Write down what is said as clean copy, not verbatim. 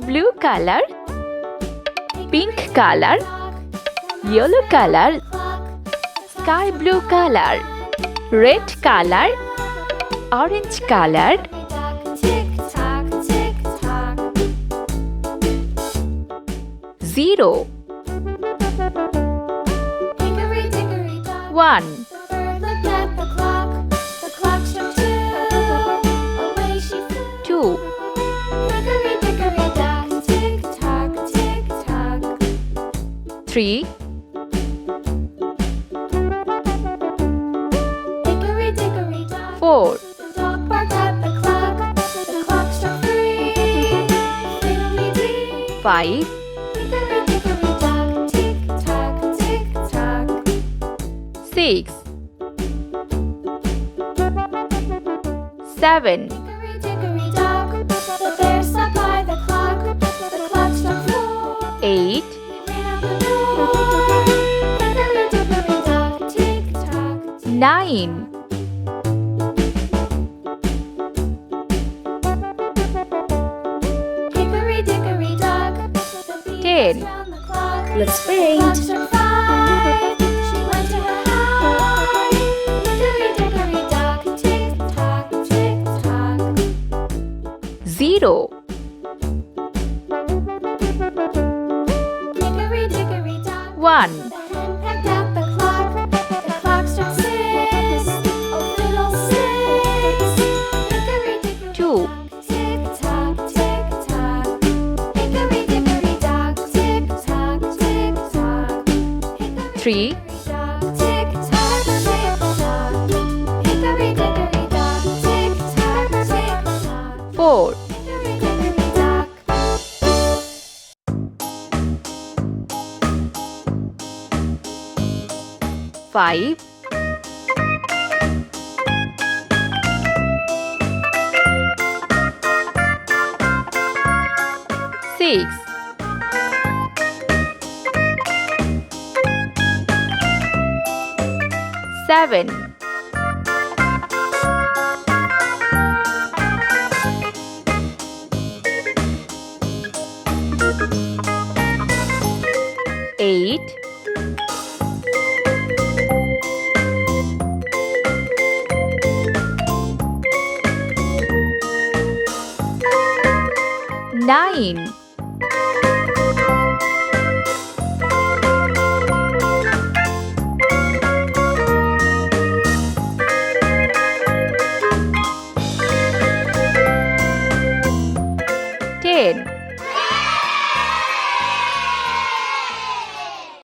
Blue color, pink color, yellow color, sky blue color, red color, orange color, zero, one, two, three, four, five, six, seven, eight, nine, 10. Let's paint. 0, 1, 2, 3, 4, 5, 6, 7, 8, 9, 10.